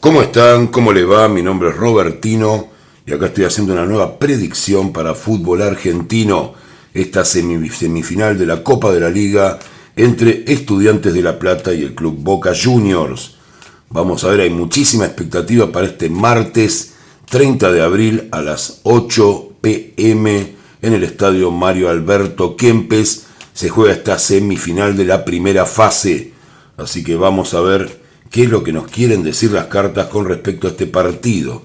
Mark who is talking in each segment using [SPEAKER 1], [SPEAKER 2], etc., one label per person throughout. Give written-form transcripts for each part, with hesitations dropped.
[SPEAKER 1] ¿Cómo están? ¿Cómo les va? Mi nombre es Robertino y acá estoy haciendo una nueva predicción para fútbol argentino. Esta semifinal de la Copa de la Liga entre Estudiantes de La Plata y el Club Boca Juniors. Vamos a ver, hay muchísima expectativa para este martes 30 de abril a las 8 p.m. en el estadio Mario Alberto Kempes. Se juega esta semifinal de la primera fase. Así que vamos a ver qué es lo que nos quieren decir las cartas con respecto a este partido.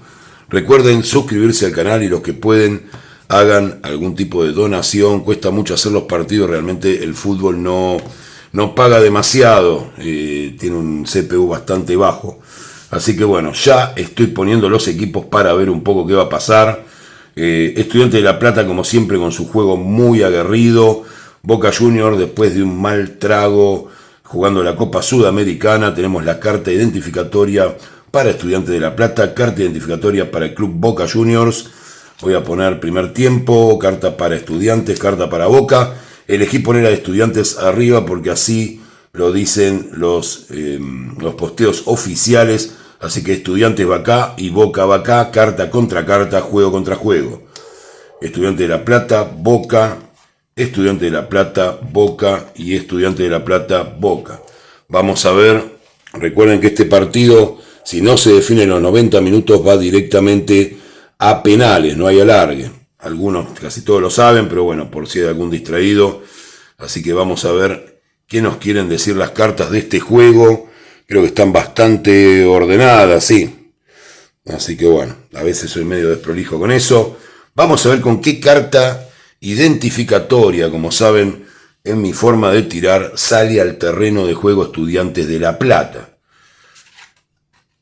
[SPEAKER 1] Recuerden suscribirse al canal y los que pueden hagan algún tipo de donación. Cuesta mucho hacer los partidos, realmente el fútbol no paga demasiado, tiene un CPU bastante bajo. Así que bueno, ya estoy poniendo los equipos para ver un poco qué va a pasar. Estudiantes de La Plata, como siempre, con su juego muy aguerrido. Boca Juniors, después de un mal trago jugando la Copa Sudamericana, tenemos la carta identificatoria para Estudiantes de La Plata, carta identificatoria para el Club Boca Juniors. Voy a poner primer tiempo, carta para Estudiantes, carta para Boca. Elegí poner a Estudiantes arriba porque así lo dicen los posteos oficiales. Así que Estudiantes va acá y Boca va acá, carta contra carta, juego contra juego. Estudiantes de La Plata, Boca. Estudiante de La Plata, Boca y Estudiante de La Plata, Boca. Vamos a ver, recuerden que este partido, si no se define en los 90 minutos, va directamente a penales, no hay alargue. Algunos, casi todos lo saben, pero bueno, por si hay algún distraído. Así que vamos a ver qué nos quieren decir las cartas de este juego. Creo que están bastante ordenadas, sí. Así que bueno, a veces soy medio desprolijo con eso. Vamos a ver con qué carta identificatoria, como saben, en mi forma de tirar, sale al terreno de juego Estudiantes de La Plata.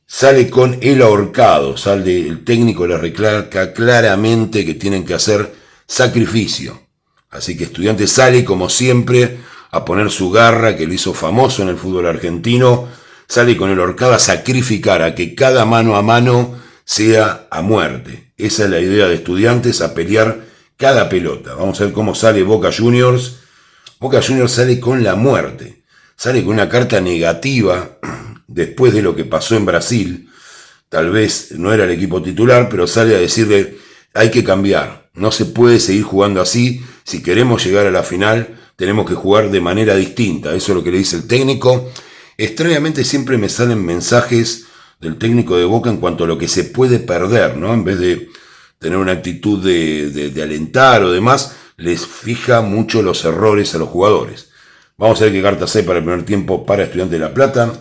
[SPEAKER 1] Sale con el ahorcado, el técnico les recalca claramente que tienen que hacer sacrificio. Así que Estudiantes sale, como siempre, a poner su garra, que lo hizo famoso en el fútbol argentino. Sale con el ahorcado a sacrificar, a que cada mano a mano sea a muerte. Esa es la idea de Estudiantes, a pelear cada pelota. Vamos a ver cómo sale Boca Juniors. Boca Juniors sale con la muerte. Sale con una carta negativa después de lo que pasó en Brasil. Tal vez no era el equipo titular, pero sale a decirle hay que cambiar. No se puede seguir jugando así. Si queremos llegar a la final, tenemos que jugar de manera distinta. Eso es lo que le dice el técnico. Extrañamente siempre me salen mensajes del técnico de Boca en cuanto a lo que se puede perder, ¿no? En vez de tener una actitud de alentar o demás, les fija mucho los errores a los jugadores. Vamos a ver qué cartas hay para el primer tiempo para Estudiantes de La Plata.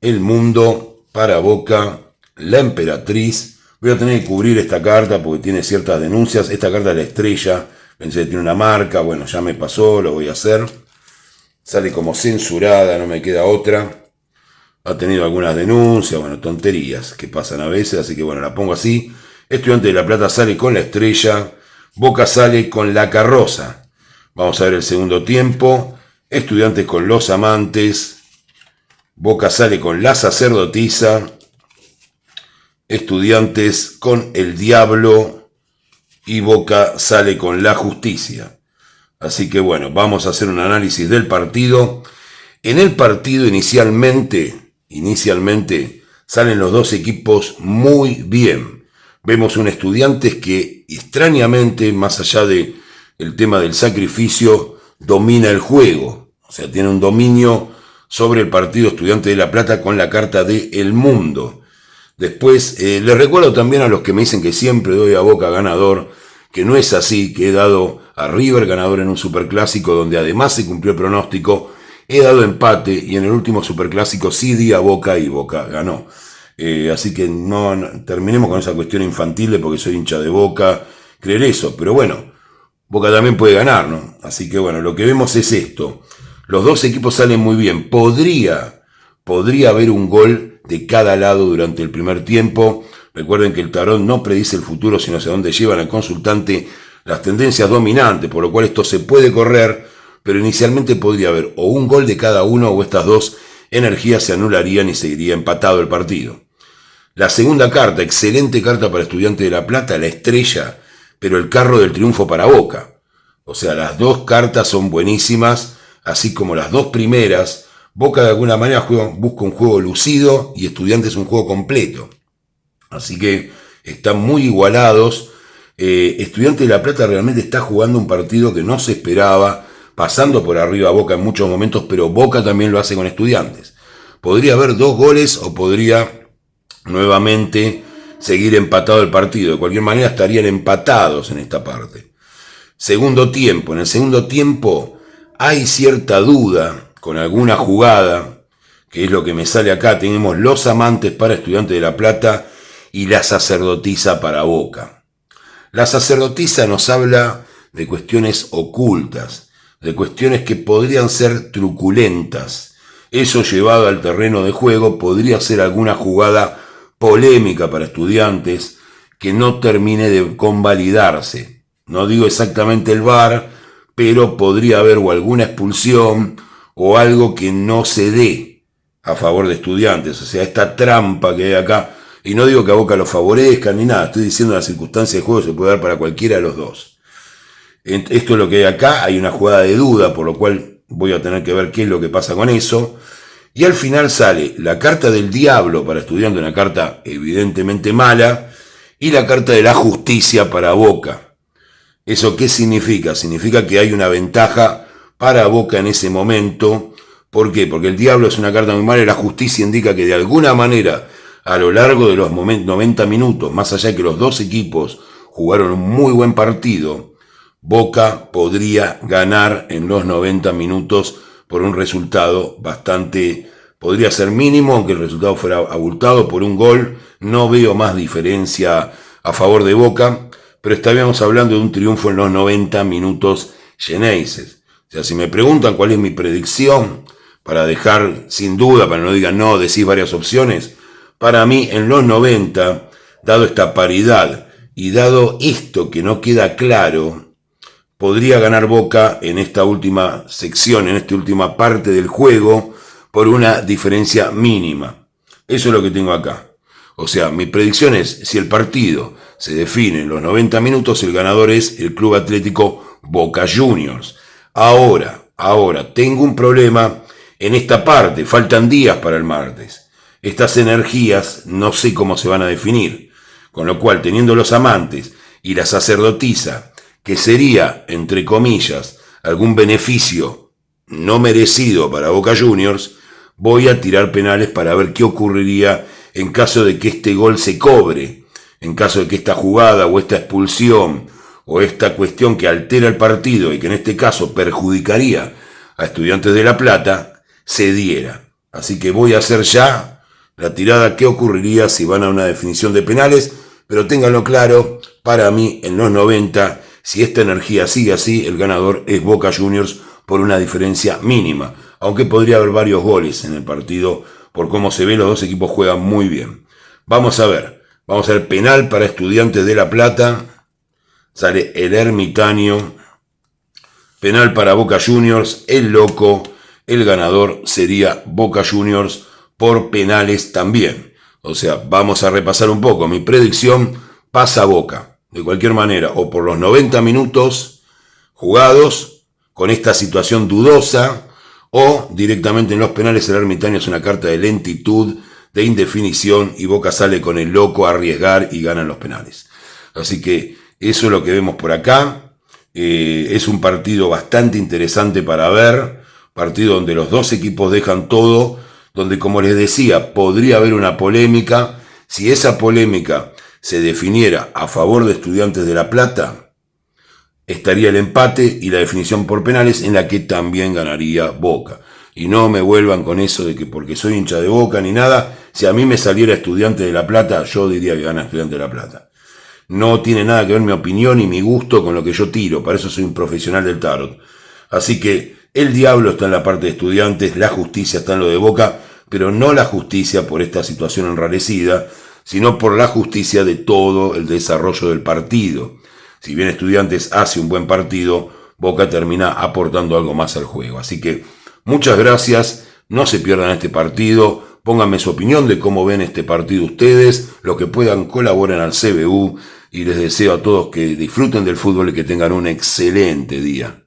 [SPEAKER 1] El Mundo para Boca, la Emperatriz. Voy a tener que cubrir esta carta porque tiene ciertas denuncias. Esta carta es la Estrella, pensé que tiene una marca, bueno, ya me pasó, lo voy a hacer. Sale como censurada, no me queda otra. Ha tenido algunas denuncias, bueno, tonterías que pasan a veces, así que bueno, la pongo así. Estudiante de La Plata sale con la Estrella, Boca sale con la Carroza. Vamos a ver el segundo tiempo. Estudiantes con los Amantes, Boca sale con la Sacerdotisa, Estudiantes con el Diablo y Boca sale con la Justicia. Así que bueno, vamos a hacer un análisis del partido. En el partido inicialmente salen los dos equipos muy bien. Vemos un Estudiantes que extrañamente, más allá de el tema del sacrificio, domina el juego. O sea, tiene un dominio sobre el partido Estudiantes de La Plata con la carta de El Mundo. Después, les recuerdo también a los que me dicen que siempre doy a Boca ganador, que no es así, que he dado a River ganador en un superclásico donde además se cumplió el pronóstico. He dado empate y en el último superclásico sí di a Boca y Boca ganó. Así que no terminemos con esa cuestión infantil de porque soy hincha de Boca, creer eso. Pero bueno, Boca también puede ganar, ¿no? Así que bueno, lo que vemos es esto. Los dos equipos salen muy bien. Podría haber un gol de cada lado durante el primer tiempo. Recuerden que el tarot no predice el futuro, sino hacia dónde llevan al consultante las tendencias dominantes, por lo cual esto se puede correr, pero inicialmente podría haber o un gol de cada uno o estas dos energías se anularían y seguiría empatado el partido. La segunda carta, excelente carta para Estudiantes de La Plata, la Estrella, pero el carro del triunfo para Boca. O sea, las dos cartas son buenísimas, así como las dos primeras, Boca de alguna manera busca un juego lucido y Estudiantes un juego completo. Así que están muy igualados. Estudiantes de La Plata realmente está jugando un partido que no se esperaba, pasando por arriba a Boca en muchos momentos, pero Boca también lo hace con Estudiantes. Podría haber 2 goles o podría nuevamente seguir empatado el partido. De cualquier manera estarían empatados en esta parte. Segundo tiempo. En el segundo tiempo hay cierta duda con alguna jugada, que es lo que me sale acá. Tenemos los amantes para Estudiantes de La Plata y la sacerdotisa para Boca. La sacerdotisa nos habla de cuestiones ocultas, de cuestiones que podrían ser truculentas. Eso llevado al terreno de juego podría ser alguna jugada polémica para Estudiantes que no termine de convalidarse. No digo exactamente el VAR, pero podría haber o alguna expulsión o algo que no se dé a favor de Estudiantes. O sea, esta trampa que hay acá. Y no digo que a Boca lo favorezcan ni nada, estoy diciendo la circunstancia de juego se puede dar para cualquiera de los dos. Esto es lo que hay acá, hay una jugada de duda, por lo cual voy a tener que ver qué es lo que pasa con eso. Y al final sale la carta del diablo para Estudiantes, una carta evidentemente mala, y la carta de la justicia para Boca. ¿Eso qué significa? Significa que hay una ventaja para Boca en ese momento. ¿Por qué? Porque el diablo es una carta muy mala y la justicia indica que de alguna manera a lo largo de los 90 minutos, más allá de que los dos equipos jugaron un muy buen partido, Boca podría ganar en los 90 minutos por un resultado bastante, podría ser mínimo, aunque el resultado fuera abultado por un gol. No veo más diferencia a favor de Boca, pero estaríamos hablando de un triunfo en los 90 minutos Xeneises. O sea, si me preguntan cuál es mi predicción, para dejar sin duda, para no digan no, decís varias opciones, para mí, en los 90, dado esta paridad y dado esto que no queda claro, podría ganar Boca en esta última sección, en esta última parte del juego, por una diferencia mínima. Eso es lo que tengo acá. O sea, mi predicción es, si el partido se define en los 90 minutos, el ganador es el Club Atlético Boca Juniors. Ahora, tengo un problema en esta parte, faltan días para el martes. Estas energías no sé cómo se van a definir, con lo cual teniendo los amantes y la sacerdotisa, que sería, entre comillas, algún beneficio no merecido para Boca Juniors, voy a tirar penales para ver qué ocurriría en caso de que este gol se cobre, en caso de que esta jugada o esta expulsión o esta cuestión que altera el partido y que en este caso perjudicaría a Estudiantes de La Plata, se diera. Así que voy a hacer ya la tirada qué ocurriría si van a una definición de penales, pero ténganlo claro, para mí en los 90, si esta energía sigue así, el ganador es Boca Juniors por una diferencia mínima, aunque podría haber varios goles en el partido, por cómo se ve, los dos equipos juegan muy bien. Vamos a ver penal para Estudiantes de La Plata, sale el ermitaño, penal para Boca Juniors, el loco, el ganador sería Boca Juniors, por penales también. O sea, vamos a repasar un poco. Mi predicción pasa Boca, de cualquier manera, o por los 90 minutos jugados, con esta situación dudosa, o directamente en los penales. El ermitaño es una carta de lentitud, de indefinición, y Boca sale con el loco a arriesgar y ganan los penales. Así que eso es lo que vemos por acá. Es un partido bastante interesante para ver, partido donde los dos equipos dejan todo, donde, como les decía, podría haber una polémica. Si esa polémica se definiera a favor de Estudiantes de La Plata, estaría el empate y la definición por penales, en la que también ganaría Boca. Y no me vuelvan con eso de que porque soy hincha de Boca ni nada, si a mí me saliera Estudiantes de La Plata, yo diría que gana Estudiantes de La Plata. No tiene nada que ver mi opinión y mi gusto con lo que yo tiro, para eso soy un profesional del tarot. Así que el diablo está en la parte de Estudiantes, la justicia está en lo de Boca, pero no la justicia por esta situación enrarecida, sino por la justicia de todo el desarrollo del partido. Si bien Estudiantes hace un buen partido, Boca termina aportando algo más al juego. Así que muchas gracias, no se pierdan este partido, pónganme su opinión de cómo ven este partido ustedes, los que puedan colaboren al CBU, y les deseo a todos que disfruten del fútbol y que tengan un excelente día.